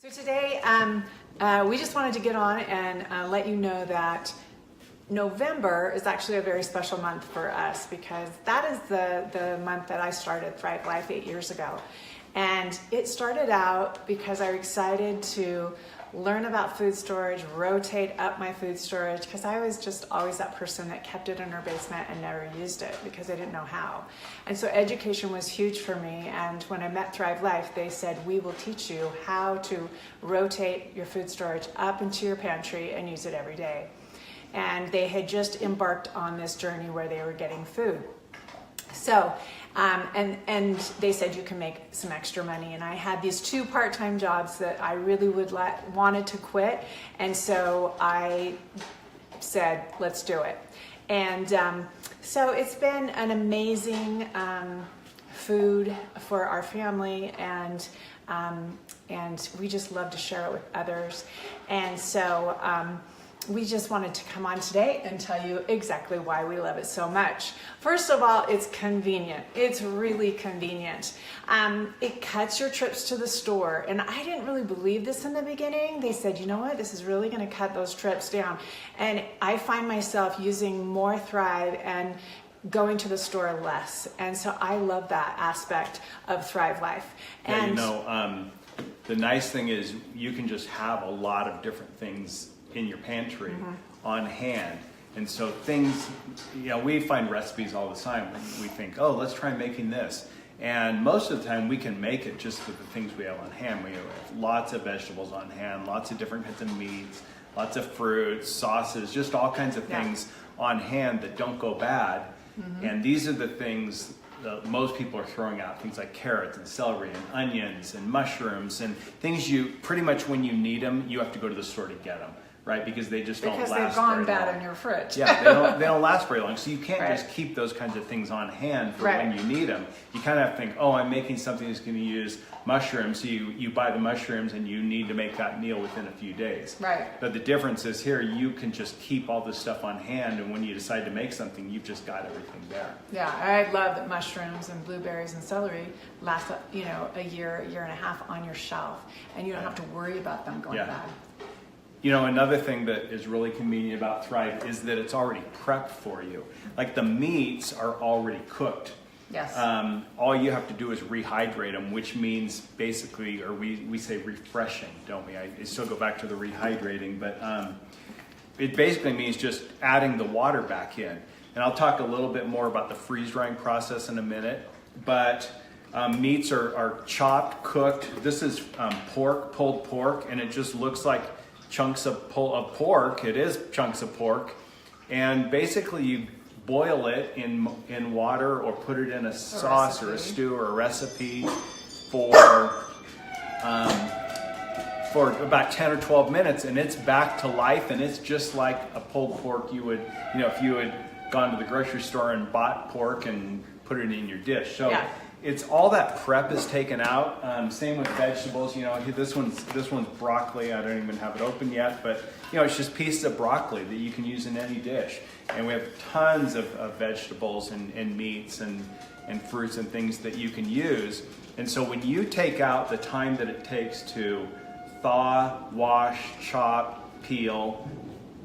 So today, we just wanted to get on and let you know that November is actually a very special month for us because that is the month that I started Thrive Life 8 years ago. And it started out because I was excited to learn about food storage, rotate up my food storage, because I was just always that person that kept it in her basement and never used it because I didn't know how. And so education was huge for me. And when I met Thrive Life, they said, we will teach you how to rotate your food storage up into your pantry and use it every day. And they had just embarked on this journey where they were getting food. So, and they said you can make some extra money. And I had these 2 part-time jobs that I really wanted to quit. And so I said, let's do it. And so it's been an amazing food for our family, and we just love to share it with others. And so we just wanted to come on today and tell you exactly why we love it so much. First of all, it's convenient. It's really convenient. It cuts your trips to the store. And I didn't really believe this in the beginning. They said, you know what, this is really going to cut those trips down. And I find myself using more Thrive and going to the store less. And so I love that aspect of Thrive Life. And the nice thing is you can just have a lot of different things in your pantry on hand. And so things, we find recipes all the time. We think, oh, let's try making this. And most of the time we can make it just with the things we have on hand. We have lots of vegetables on hand, lots of different kinds of meats, lots of fruits, sauces, just all kinds of things on hand that don't go bad. And these are the things that most people are throwing out, things like carrots and celery and onions and mushrooms and things you pretty much when you need them, you have to go to the store to get them. Right, because they just don't last very long. Because they've gone bad in your fridge. Yeah, they don't last very long. So you can't just keep those kinds of things on hand for when you need them. You kind of have to think, oh, I'm making something that's going to use mushrooms. So you buy the mushrooms and you need to make that meal within a few days. Right. But the difference is here, you can just keep all this stuff on hand, and when you decide to make something, you've just got everything there. Yeah, I love that mushrooms and blueberries and celery last, a year and a half on your shelf, and you don't have to worry about them going bad. Another thing that is really convenient about Thrive is that it's already prepped for you. Like the meats are already cooked. Yes. All you have to do is rehydrate them, which means basically, or we say refreshing, don't we? I still go back to the rehydrating, but it basically means just adding the water back in. And I'll talk a little bit more about the freeze drying process in a minute, but meats are chopped, cooked. This is pulled pork, and it just looks like chunks of pork. It is chunks of pork, and basically you boil it in water or put it in a sauce or a stew or a recipe for about 10 or 12 minutes, and it's back to life, and it's just like a pulled pork you would, if you had gone to the grocery store and bought pork and put it in your dish. So it's all that prep is taken out. Same with vegetables. This one's broccoli. I don't even have it open yet, but it's just pieces of broccoli that you can use in any dish. And we have tons of vegetables and meats and fruits and things that you can use. And so when you take out the time that it takes to thaw, wash, chop, peel,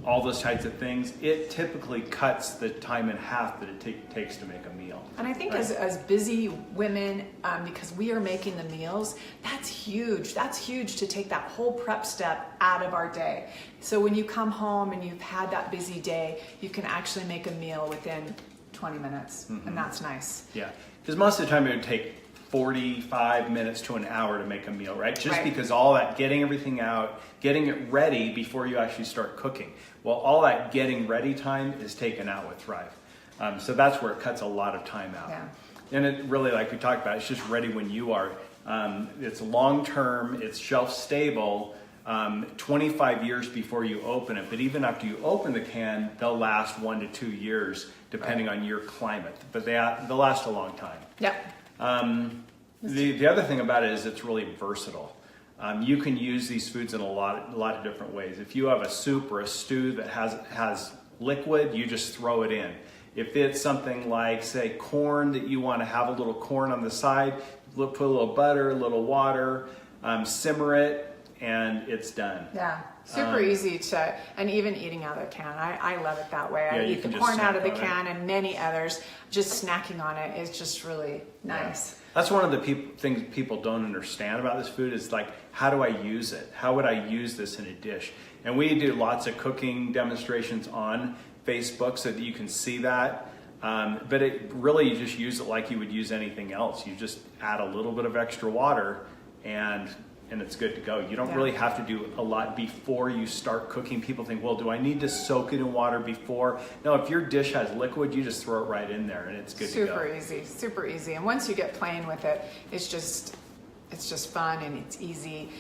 all those types of things, it typically cuts the time in half that it takes to make a meal. And I think as busy women, because we are making the meals, that's huge. That's huge to take that whole prep step out of our day. So when you come home and you've had that busy day, you can actually make a meal within 20 minutes, and that's nice. Yeah, because most of the time it would take 45 minutes to an hour to make a meal, right? Because all that getting everything out, getting it ready before you actually start cooking. Well, all that getting ready time is taken out with Thrive. So that's where it cuts a lot of time out. Yeah. And it really, like we talked about, it's just ready when you are. It's long-term, it's shelf-stable, 25 years before you open it. But even after you open the can, they'll last 1 to 2 years, depending on your climate. But they'll last a long time. Yep. The other thing about it is it's really versatile. You can use these foods in a lot of different ways. If you have a soup or a stew that has liquid, you just throw it in. If it's something like, say, corn that you want to have a little corn on the side, put a little butter, a little water, simmer it, and it's done. Yeah, super easy to, and even eating out of the can. I love it that way. I you eat the can corn just out of the snack on can and many others. Just snacking on it is just really nice. That's one of the things people don't understand about this food is like, how do I use it? How would I use this in a dish? And we do lots of cooking demonstrations on Facebook so that you can see that. But it really, you just use it like you would use anything else. You just add a little bit of extra water and it's good to go. You don't really have to do a lot before you start cooking. People think, well, do I need to soak it in water before? No, if your dish has liquid, you just throw it right in there and it's good to go. Super easy. And once you get playing with it, it's just fun and it's easy.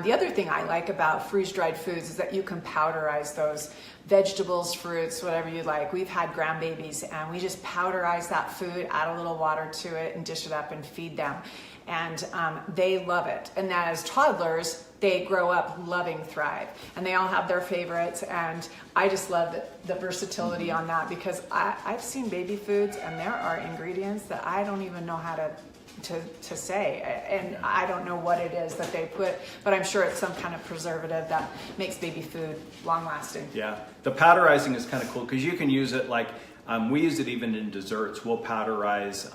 The other thing I like about freeze-dried foods is that you can powderize those vegetables, fruits, whatever you like. We've had grandbabies and we just powderize that food, add a little water to it and dish it up and feed them. And they love it. And that as toddlers, they grow up loving Thrive. And they all have their favorites. And I just love the versatility on that because I've seen baby foods and there are ingredients that I don't even know how to say, and I don't know what it is that they put, but I'm sure it's some kind of preservative that makes baby food long lasting. Yeah, the powderizing is kind of cool because you can use it like, we use it even in desserts. We'll powderize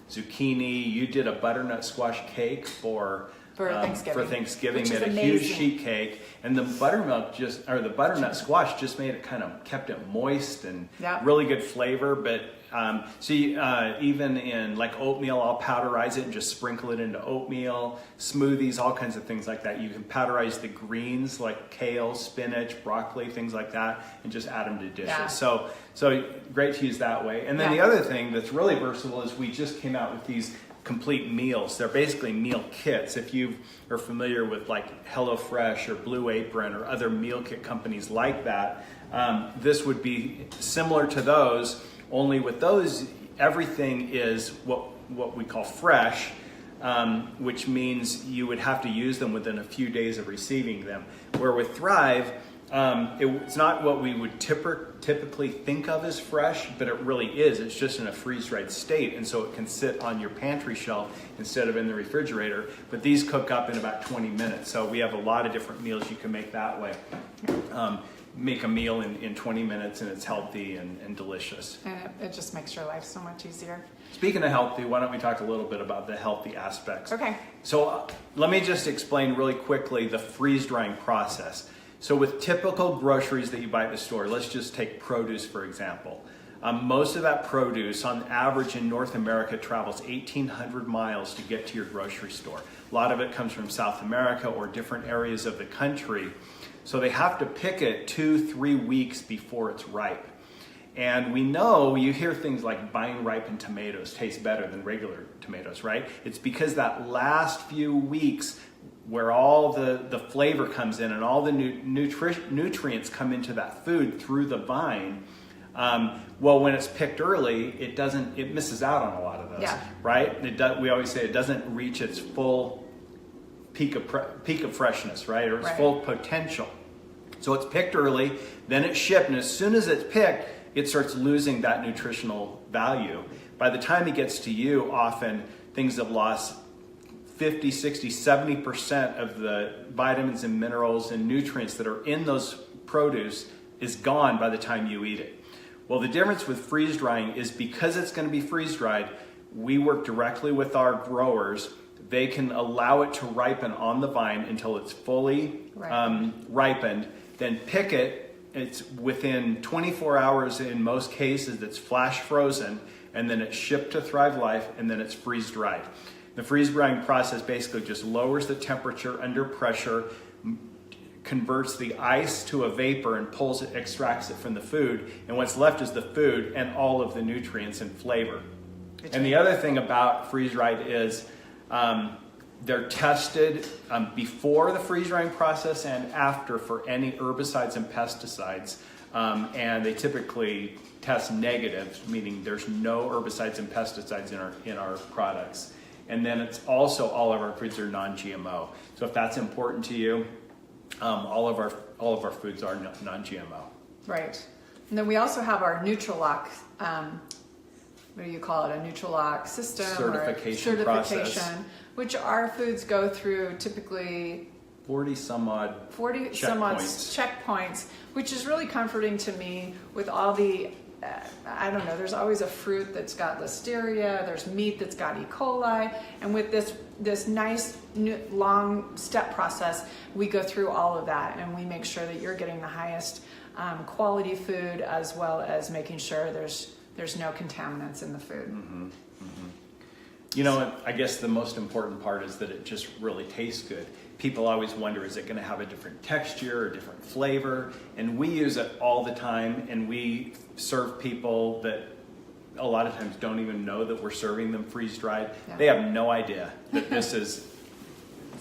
zucchini. You did a butternut squash cake for Thanksgiving. Made a huge sheet cake, and the butternut squash just made it kept it moist and really good flavor. But even in like oatmeal, I'll powderize it and just sprinkle it into oatmeal, smoothies, all kinds of things like that. You can powderize the greens like kale, spinach, broccoli, things like that, and just add them to dishes. Yeah. So great to use that way. And then the other thing that's really versatile is we just came out with these complete meals. They're basically meal kits. If you are familiar with like HelloFresh or Blue Apron or other meal kit companies like that, this would be similar to those, only with those, everything is what we call fresh, which means you would have to use them within a few days of receiving them. Where with Thrive, it's not what we would typically think of as fresh, but it really is. It's just in a freeze-dried state, and so it can sit on your pantry shelf instead of in the refrigerator. But these cook up in about 20 minutes, so we have a lot of different meals you can make that way. Make a meal in 20 minutes, and it's healthy and delicious. And it just makes your life so much easier. Speaking of healthy, why don't we talk a little bit about the healthy aspects? Okay. So let me just explain really quickly the freeze-drying process. So with typical groceries that you buy at the store, let's just take produce for example. Most of that produce on average in North America travels 1,800 miles to get to your grocery store. A lot of it comes from South America or different areas of the country. So they have to pick it 2-3 weeks before it's ripe. And we know, you hear things like vine ripened tomatoes taste better than regular tomatoes, right? It's because that last few weeks where all the flavor comes in and all the nutrients come into that food through the vine. Well, when it's picked early, it misses out on a lot of those, right? We always say it doesn't reach its full peak of freshness, right? Or its full potential. So it's picked early, then it's shipped, and as soon as it's picked, it starts losing that nutritional value. By the time it gets to you, often things have lost 50, 60, 70% of the vitamins and minerals and nutrients that are in those produce is gone by the time you eat it. Well, the difference with freeze drying is because it's going to be freeze dried, we work directly with our growers. They can allow it to ripen on the vine until it's fully ripened, then pick it. It's within 24 hours in most cases, it's flash frozen, and then it's shipped to Thrive Life, and then it's freeze dried. The freeze drying process basically just lowers the temperature under pressure, converts the ice to a vapor and extracts it from the food. And what's left is the food and all of the nutrients and flavor. And the other thing about freeze dried is they're tested before the freeze drying process and after for any herbicides and pesticides. And they typically test negative, meaning there's no herbicides and pesticides in our products. And then it's also all of our foods are non-GMO. So if that's important to you, all of our foods are non-GMO. Right. And then we also have our Nutrilock, what do you call it? A Nutrilock system certification process, which our foods go through typically 40 some odd 40 checkpoints. some odd checkpoints, which is really comforting to me with all the, I don't know, there's always a fruit that's got listeria, there's meat that's got E. coli, and with this nice long step process, we go through all of that and we make sure that you're getting the highest quality food, as well as making sure there's no contaminants in the food. Mm-hmm. Mm-hmm. You know, I guess the most important part is that it just really tastes good. People always wonder, is it going to have a different texture or different flavor? And we use it all the time, and we serve people that a lot of times don't even know that we're serving them freeze-dried. Yeah. They have no idea that this is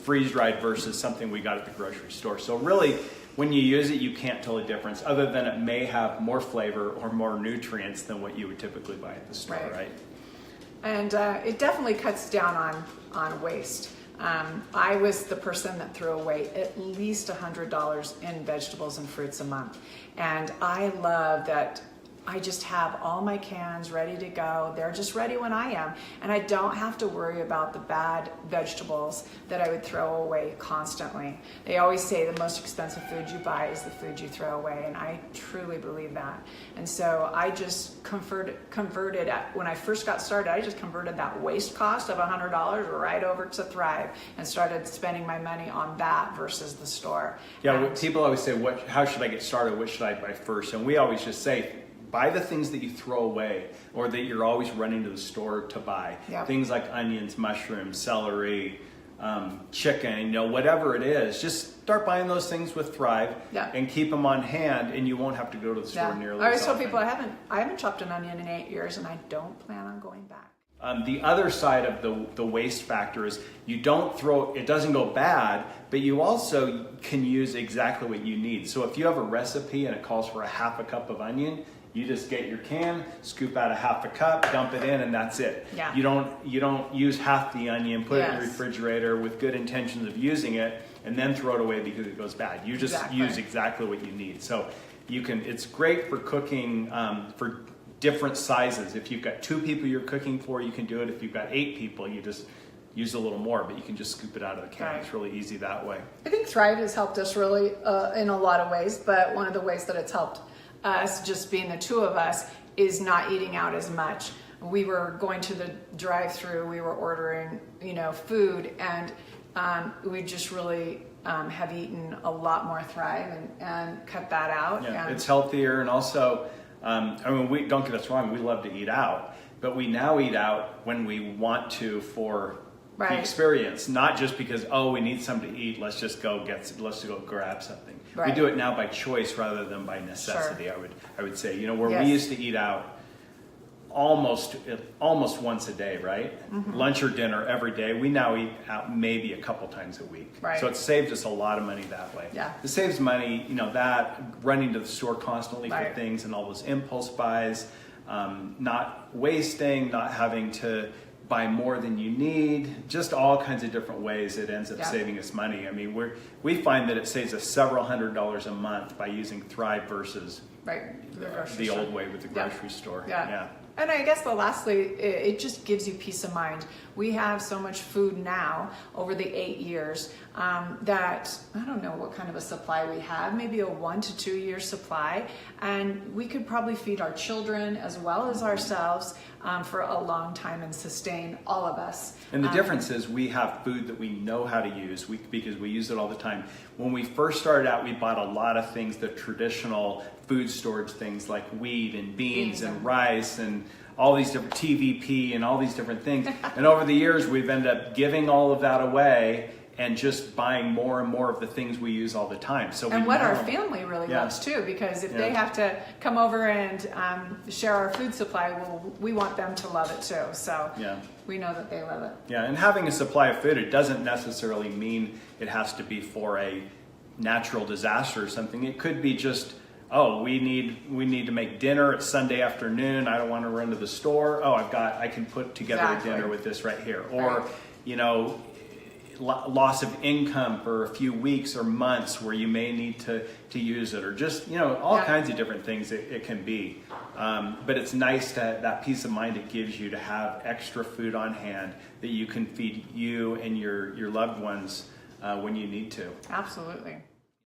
freeze-dried versus something we got at the grocery store. So really, when you use it, you can't tell the difference, other than it may have more flavor or more nutrients than what you would typically buy at the store, right? And it definitely cuts down on waste. I was the person that threw away at least $100 in vegetables and fruits a month. And I love that I just have all my cans ready to go. They're just ready when I am. And I don't have to worry about the bad vegetables that I would throw away constantly. They always say the most expensive food you buy is the food you throw away. And I truly believe that. And so I just converted when I first got started, I just converted that waste cost of $100 right over to Thrive and started spending my money on that versus the store. Yeah, And people always say, how should I get started? What should I buy first? And we always just say, buy the things that you throw away or that you're always running to the store to buy. Yep. Things like onions, mushrooms, celery, chicken, whatever it is. Just start buying those things with Thrive and keep them on hand, and you won't have to go to the store nearly as often. I always tell people I haven't chopped an onion in 8 years, and I don't plan on going back. The other side of the waste factor is you don't throw, it doesn't go bad, but you also can use exactly what you need. So if you have a recipe and it calls for a half a cup of onion, you just get your can, scoop out a half a cup, dump it in, and that's it. Yeah. You don't use half the onion, put it in the refrigerator with good intentions of using it, and then throw it away because it goes bad. You just use exactly what you need. So it's great for cooking for different sizes. If you've got 2 people you're cooking for, you can do it. If you've got 8 people, you just use a little more, but you can just scoop it out of the can. It's really easy that way. I think Thrive has helped us really in a lot of ways, but one of the ways that it's helped us, just being the 2 of us, is not eating out as much. We were going to the drive-through, we were ordering, food, and we just really have eaten a lot more Thrive and cut that out. Yeah, it's healthier, and also, we don't get us wrong, we love to eat out, but we now eat out when we want to for the experience, not just because we need something to eat. Let's go grab something. Right. We do it now by choice rather than by necessity. Sure. I would say, where we used to eat out almost once a day, right? Mm-hmm. Lunch or dinner every day. We now eat out maybe a couple times a week. Right. So it saved us a lot of money that way. Yeah. It saves money, that running to the store constantly for things and all those impulse buys, not wasting, not having to buy more than you need, just all kinds of different ways it ends up saving us money. I mean, we find that it saves us several $100s a month by using Thrive versus the old way with the grocery store. Yeah. And I guess lastly, it just gives you peace of mind. We have so much food now over the 8 years that I don't know what kind of a supply we have, maybe a 1 to 2 year supply. And we could probably feed our children as well as ourselves for a long time and sustain all of us. And the difference is we have food that we know how to use because we use it all the time. When we first started out, we bought a lot of things, the traditional food storage things like wheat and beans and rice and all these different TVP and all these different things. And over the years, we've ended up giving all of that away and just buying more and more of the things we use all the time. So our family really loves too, because if they have to come over and share our food supply, well, we want them to love it too. So we know that they love it. Yeah, and having a supply of food, it doesn't necessarily mean it has to be for a natural disaster or something. It could be just, we need to make dinner. It's Sunday afternoon. I don't want to run to the store. I can put together a dinner with this right here. Or, loss of income for a few weeks or months where you may need to use it, or just all kinds of different things it can be, but it's nice to that peace of mind it gives you to have extra food on hand that you can feed you and your loved ones when you need to. Absolutely.